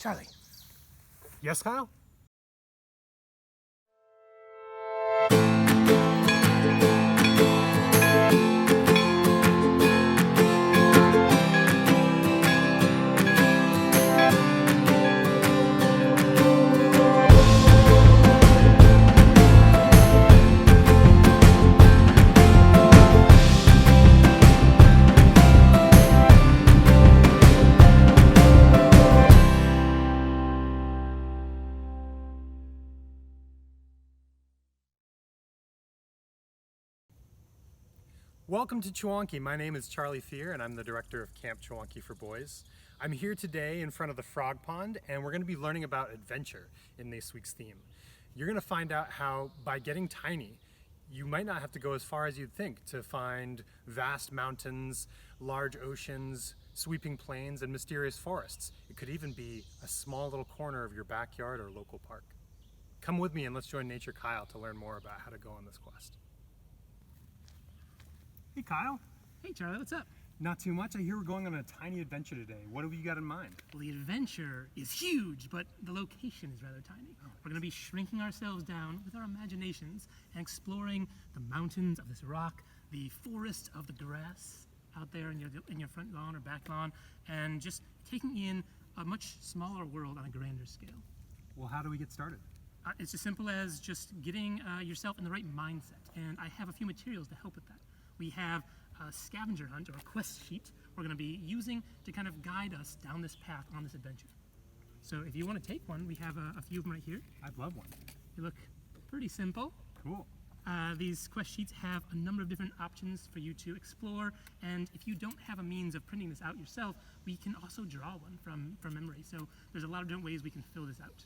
Charlie. Yes, Kyle? Welcome to Chewonki. My name is Charlie Fear and I'm the director of Camp Chewonki for Boys. I'm here today in front of the frog pond and we're going to be learning about adventure in this week's theme. You're going to find out how by getting tiny, you might not have to go as far as you'd think to find vast mountains, large oceans, sweeping plains, and mysterious forests. It could even be a small little corner of your backyard or local park. Come with me and let's join Nature Kyle to learn more about how to go on this quest. Hey Kyle. Hey Charlie, what's up? Not too much. I hear we're going on a tiny adventure today. What have you got in mind? Well, the adventure is huge, but the location is rather tiny. We're going to be shrinking ourselves down with our imaginations and exploring the mountains of this rock, the forest of the grass out there in your front lawn or back lawn, and just taking in a much smaller world on a grander scale. Well, how do we get started? It's as simple as just getting yourself in the right mindset, and I have a few materials to help with that. We have a scavenger hunt or a quest sheet we're going to be using to kind of guide us down this path on this adventure. So if you want to take one, we have a few of them right here. I'd love one. They look pretty simple. Cool. These quest sheets have a number of different options for you to explore, and if you don't have a means of printing this out yourself, we can also draw one from memory. So there's a lot of different ways we can fill this out.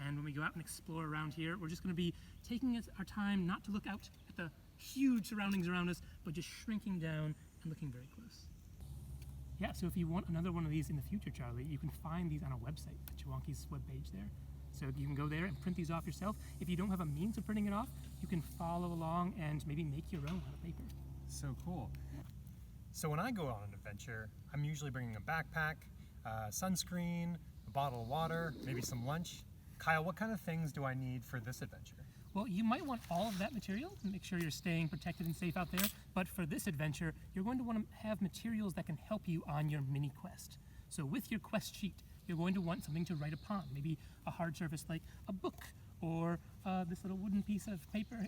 And when we go out and explore around here, we're just going to be taking our time not to look out at the huge surroundings around us, but just shrinking down and looking very close. Yeah, so if you want another one of these in the future, Charlie, you can find these on our website, at Chewonki's webpage there. So you can go there and print these off yourself. If you don't have a means of printing it off, you can follow along and maybe make your own out of paper. So cool. So when I go on an adventure, I'm usually bringing a backpack, sunscreen, a bottle of water, maybe some lunch. Kyle, what kind of things do I need for this adventure? Well, you might want all of that material to make sure you're staying protected and safe out there, but for this adventure, you're going to want to have materials that can help you on your mini quest. So with your quest sheet, you're going to want something to write upon, maybe a hard surface like a book, or this little wooden piece of paper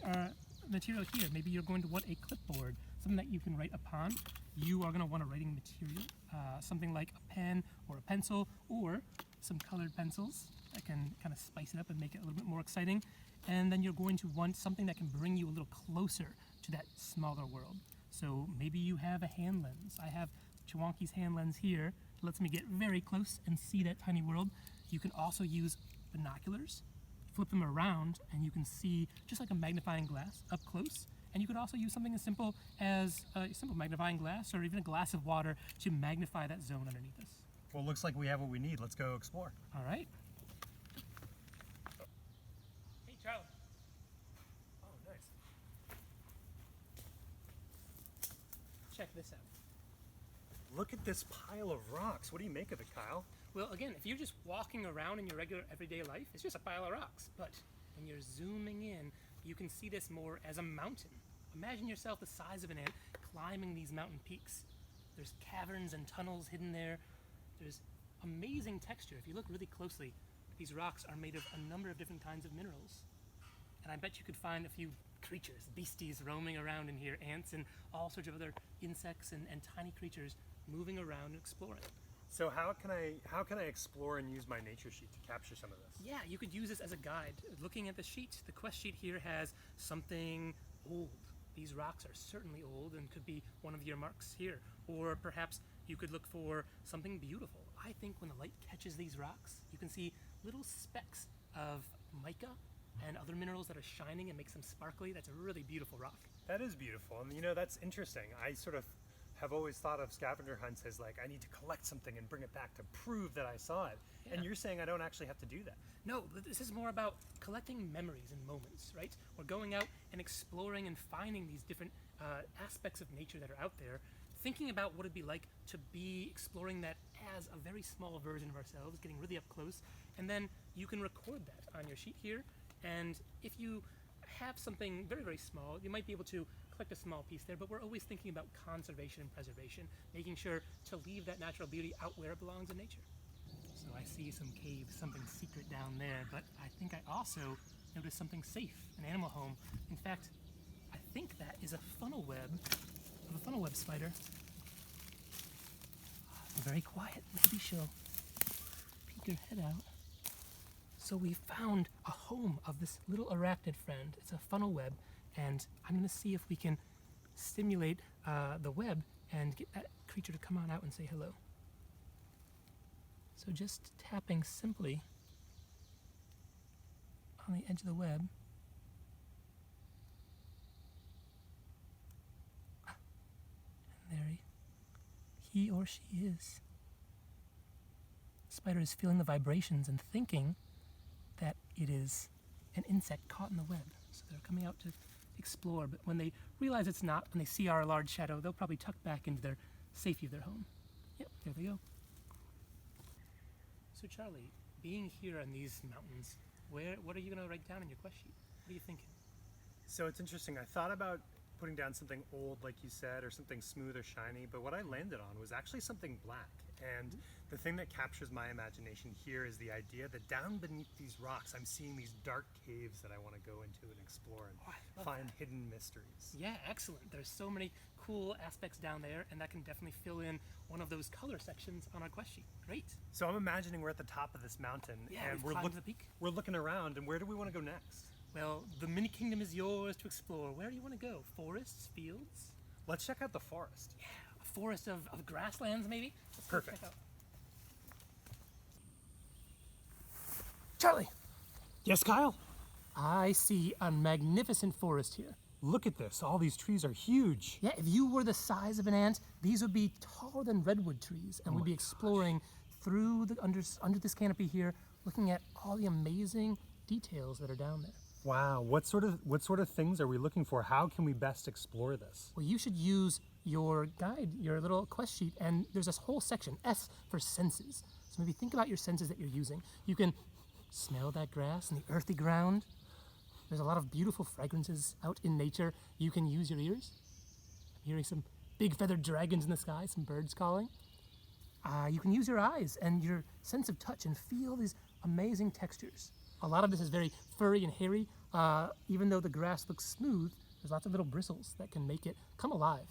material here. Maybe you're going to want a clipboard, something that you can write upon. You are going to want a writing material, something like a pen or a pencil, or some colored pencils that can kind of spice it up and make it a little bit more exciting. And then you're going to want something that can bring you a little closer to that smaller world. So maybe you have a hand lens. I have Chewonki's hand lens here. It lets me get very close and see that tiny world. You can also use binoculars, flip them around, and you can see just like a magnifying glass up close. And you could also use something as simple as a simple magnifying glass or even a glass of water to magnify that zone underneath us. Well, looks like we have what we need. Let's go explore. All right. Hey, Charlie. Oh, nice. Check this out. Look at this pile of rocks. What do you make of it, Kyle? Well, again, if you're just walking around in your regular everyday life, it's just a pile of rocks. But when you're zooming in, you can see this more as a mountain. Imagine yourself the size of an ant climbing these mountain peaks. There's caverns and tunnels hidden there. There's amazing texture. If you look really closely, these rocks are made of a number of different kinds of minerals. And I bet you could find a few creatures, beasties roaming around in here, ants and all sorts of other insects and tiny creatures moving around and exploring. So how can I explore and use my nature sheet to capture some of this? Yeah, you could use this as a guide. Looking at the sheet, the quest sheet here has something old. These rocks are certainly old and could be one of your marks here. Or perhaps you could look for something beautiful. I think when the light catches these rocks, you can see little specks of mica and other minerals that are shining and makes them sparkly. That's a really beautiful rock. That is beautiful, and you know, that's interesting. I sort of have always thought of scavenger hunts as like, I need to collect something and bring it back to prove that I saw it. Yeah. And you're saying I don't actually have to do that. No, this is more about collecting memories and moments, right? We're going out and exploring and finding these different aspects of nature that are out there, thinking about what it'd be like to be exploring that as a very small version of ourselves, getting really up close, and then you can record that on your sheet here, and if you have something very, very small, you might be able to collect a small piece there, but we're always thinking about conservation and preservation, making sure to leave that natural beauty out where it belongs in nature. So I see some caves, something secret down there, but I think I also noticed something safe, an animal home. In fact, I think that is a funnel web of a funnel web spider. Very quiet, maybe she'll peek her head out. So we found a home of this little arachnid friend. It's a funnel web, and I'm gonna see if we can stimulate the web and get that creature to come on out and say hello. So just tapping simply on the edge of the web. And there he or she is. The spider is feeling the vibrations and thinking that it is an insect caught in the web. So they're coming out to explore, but when they realize it's not, when they see our large shadow, they'll probably tuck back into their safety of their home. Yep, there they go. So Charlie, being here in these mountains, what are you going to write down in your quest sheet? What are you thinking? So it's interesting. I thought about putting down something old, like you said, or something smooth or shiny, but what I landed on was actually something black. And the thing that captures my imagination here is the idea that down beneath these rocks, I'm seeing these dark caves that I want to go into and explore and find hidden mysteries. Yeah, excellent. There's so many cool aspects down there, and that can definitely fill in one of those color sections on our quest sheet. Great. So I'm imagining we're at the top of this mountain, Yeah, and we've climbed to the peak. we're looking around, and where do we want to go next? Well, the mini kingdom is yours to explore. Where do you want to go? Forests, fields? Let's check out the forest. Yeah, a forest of grasslands, maybe? Let's go Perfect. check out. Charlie, Yes, Kyle? I see a magnificent forest here. Look at this. All these trees are huge. Yeah, if you were the size of an ant, these would be taller than redwood trees, and we'd be exploring through the under this canopy here, looking at all the amazing details that are down there. Wow. What sort of things are we looking for? How can we best explore this? Well, you should use your guide, your little quest sheet, and there's this whole section, S for senses. So maybe think about your senses that you're using. You can smell that grass and the earthy ground. There's a lot of beautiful fragrances out in nature. You can use your ears. I'm hearing some big feathered dragons in the sky, some birds calling. You can use your eyes and your sense of touch and feel these amazing textures. A lot of this is very furry and hairy. Even though the grass looks smooth, there's lots of little bristles that can make it come alive.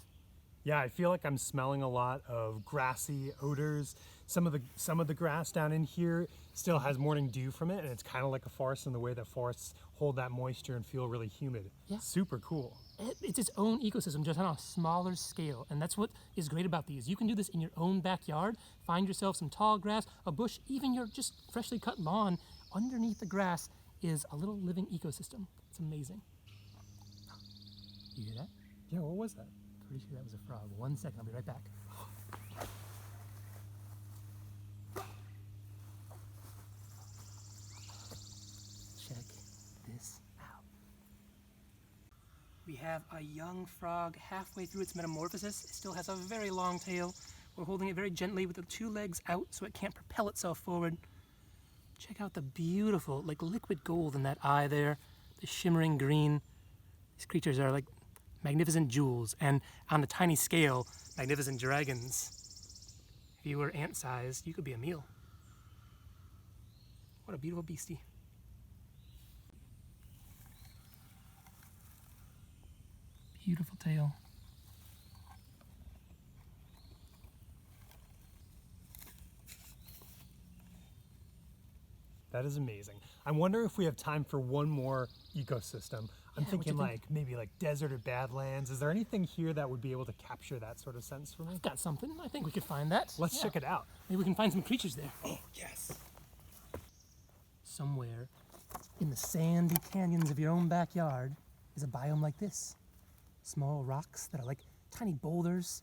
Yeah, I feel like I'm smelling a lot of grassy odors. Some of the grass down in here still has morning dew from it, and it's kind of like a forest in the way that forests hold that moisture and feel really humid. Yeah. Super cool. It's its own ecosystem, just on a smaller scale, and that's what is great about these. You can do this in your own backyard. Find yourself some tall grass, a bush, even your just freshly cut lawn. Underneath the grass is a little living ecosystem. It's amazing. You hear that? Yeah, what was that? Pretty sure that was a frog. 1 second, I'll be right back. Check this out. We have a young frog halfway through its metamorphosis. It still has a very long tail. We're holding it very gently with the two legs out so it can't propel itself forward. Check out the beautiful, like liquid gold in that eye there, the shimmering green. These creatures are like magnificent jewels, and on a tiny scale, magnificent dragons. If you were ant-sized, you could be a meal. What a beautiful beastie. Beautiful tail. That is amazing. I wonder if we have time for one more ecosystem. I'm Yeah, thinking what you think? maybe like desert or badlands. Is there anything here that would be able to capture that sort of sense for me? Got something. I think we could find that. Let's Yeah. check it out. Maybe we can find some creatures there. Oh, yes. Somewhere in the sandy canyons of your own backyard is a biome like this. Small rocks that are like tiny boulders.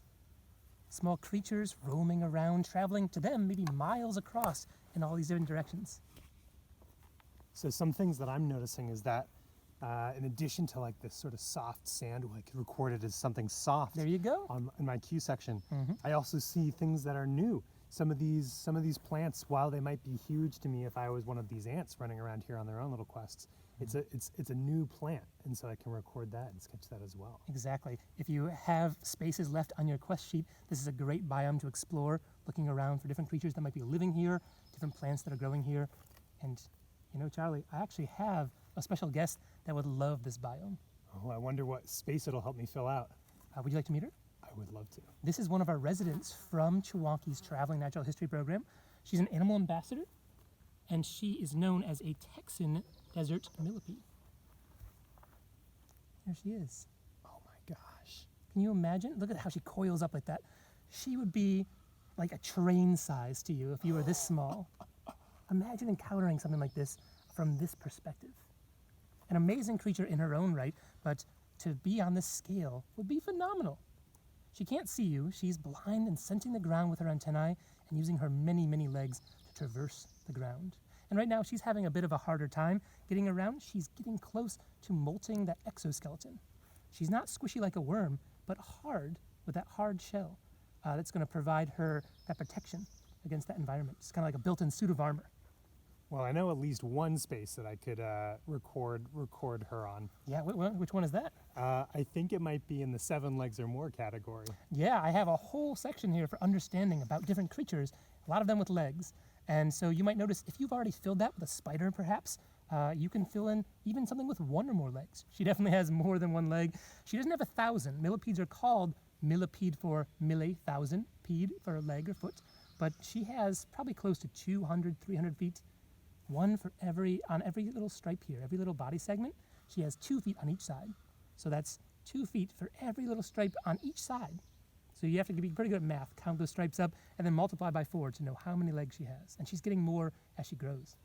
Small creatures roaming around, traveling to them maybe miles across in all these different directions. So some things that I'm noticing is that in addition to like this sort of soft sand, I could record it as something soft. There you go. In my cue section. I also see things that are new. Some of these plants, while they might be huge to me if I was one of these ants running around here on their own little quests, it's a new plant, and so I can record that and sketch that as well. Exactly. If you have spaces left on your quest sheet, this is a great biome to explore, looking around for different creatures that might be living here, different plants that are growing here. And you know, Charlie, I actually have a special guest that would love this biome. Oh, I wonder what space it'll help me fill out. Would you like to meet her? I would love to. This is one of our residents from Chewonki's Traveling Natural History program. She's an animal ambassador, and she is known as a Texan desert millipede. There she is. Oh my gosh. Can you imagine? Look at how she coils up like that. She would be like a train size to you if you were this small. Imagine encountering something like this from this perspective. An amazing creature in her own right, but to be on this scale would be phenomenal. She can't see you. She's blind and scenting the ground with her antennae and using her many, many legs to traverse the ground. And right now she's having a bit of a harder time getting around. She's getting close to molting that exoskeleton. She's not squishy like a worm, but hard with that hard shell that's going to provide her that protection against that environment. It's kind of like a built-in suit of armor. Well, I know at least one space that I could record her on. Yeah, which one is that? I think it might be in the 7 legs or more category. Yeah, I have a whole section here for understanding about different creatures, a lot of them with legs. And so you might notice if you've already filled that with a spider, perhaps, you can fill in even something with 1 or more legs. She definitely has more than 1 leg. She doesn't have 1,000. Millipedes are called millipede for mille, thousand, pede for leg or foot. But she has probably close to 200, 300 feet. One for on every little stripe here, every little body segment. She has 2 feet on each side. So that's 2 feet for every little stripe on each side. So you have to be pretty good at math, count those stripes up, and then multiply by 4 to know how many legs she has. And she's getting more as she grows.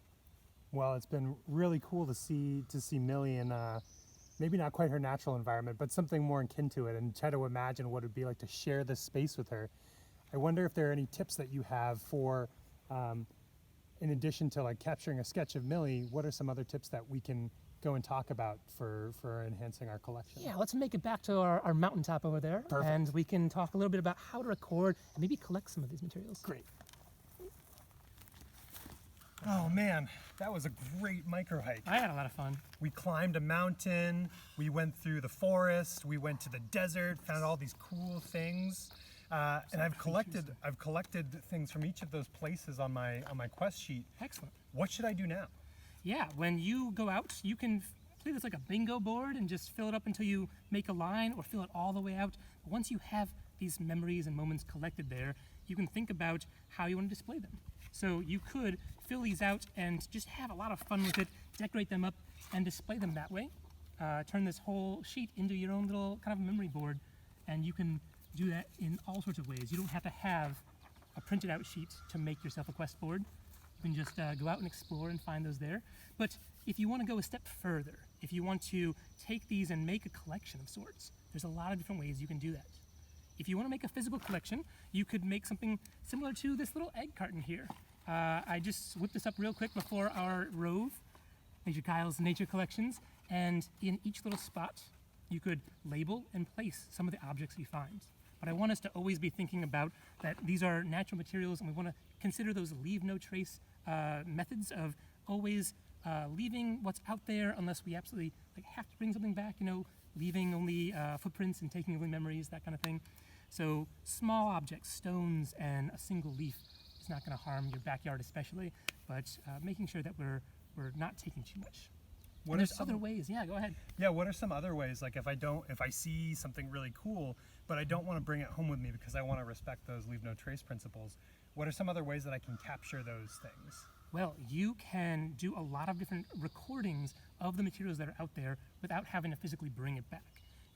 Well, it's been really cool to see Millie in maybe not quite her natural environment, but something more akin to it, and try to imagine what it'd be like to share this space with her. I wonder if there are any tips that you have for, in addition to like capturing a sketch of Millie, what are some other tips that we can go and talk about for enhancing our collection? Yeah, let's make it back to our mountaintop over there. Perfect. And we can talk a little bit about how to record and maybe collect some of these materials. Great. Oh man, that was a great micro hike. I had a lot of fun. We climbed a mountain, we went through the forest, we went to the desert, found all these cool things. And I've collected things from each of those places on my quest sheet. Excellent. What should I do now? Yeah, when you go out, you can play this like a bingo board and just fill it up until you make a line, or fill it all the way out. Once you have these memories and moments collected there, you can think about how you want to display them. So you could fill these out and just have a lot of fun with it, decorate them up, and display them that way. Turn this whole sheet into your own little kind of memory board, and you can do that in all sorts of ways. You don't have to have a printed out sheet to make yourself a quest board. You can just go out and explore and find those there. But if you want to go a step further, if you want to take these and make a collection of sorts, there's a lot of different ways you can do that. If you want to make a physical collection, you could make something similar to this little egg carton here. I just whipped this up real quick before our Rove, Major Kyle's nature collections, and in each little spot, you could label and place some of the objects you find. But I want us to always be thinking about that these are natural materials, and we want to consider those leave no trace methods of always leaving what's out there unless we absolutely have to bring something back, leaving only footprints and taking only memories, that kind of thing. So small objects, stones, and a single leaf is not going to harm your backyard especially, but making sure that we're not taking too much. And there's other ways. Yeah, go ahead. Yeah, what are some other ways? Like if I see something really cool, but I don't want to bring it home with me because I want to respect those leave no trace principles, what are some other ways that I can capture those things? Well, you can do a lot of different recordings of the materials that are out there without having to physically bring it back.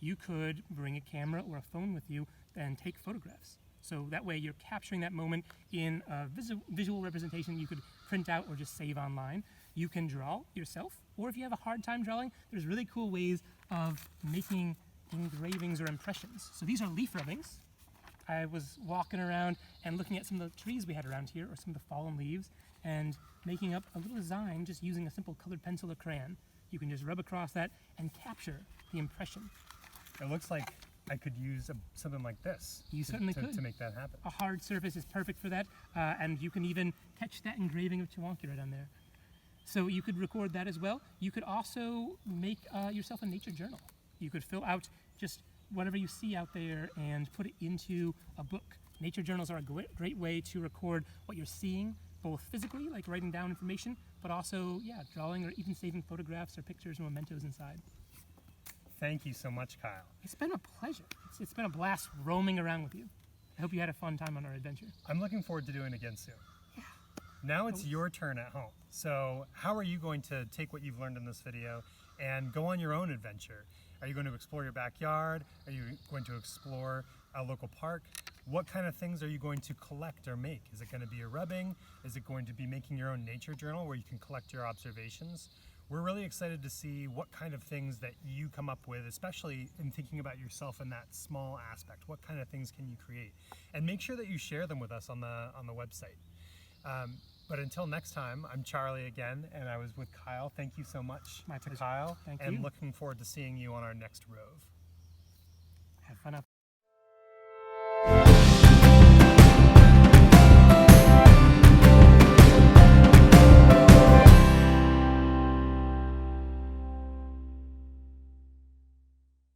You could bring a camera or a phone with you and take photographs. So that way you're capturing that moment in a visual representation you could print out or just save online. You can draw yourself, or if you have a hard time drawing, there's really cool ways of making engravings or impressions. So these are leaf rubbings. I was walking around and looking at some of the trees we had around here, or some of the fallen leaves, and making up a little design just using a simple colored pencil or crayon. You can just rub across that and capture the impression. It looks like I could use something like this. You certainly could. To make that happen. A hard surface is perfect for that, and you can even catch that engraving of Chewonki right on there. So you could record that as well. You could also make yourself a nature journal. You could fill out just whatever you see out there and put it into a book. Nature journals are a great way to record what you're seeing, both physically, like writing down information, but also, drawing or even saving photographs or pictures or mementos inside. Thank you so much, Kyle. It's been a pleasure. It's been a blast roaming around with you. I hope you had a fun time on our adventure. I'm looking forward to doing it again soon. Yeah. Now it's your turn at home. So how are you going to take what you've learned in this video and go on your own adventure? Are you going to explore your backyard? Are you going to explore a local park? What kind of things are you going to collect or make? Is it going to be a rubbing? Is it going to be making your own nature journal where you can collect your observations? We're really excited to see what kind of things that you come up with, especially in thinking about yourself in that small aspect. What kind of things can you create? And make sure that you share them with us on the website. But until next time, I'm Charlie again, and I was with Kyle. Thank you so much My to pleasure. Kyle. Thank and you. looking forward to seeing you on our next Rove. Have fun out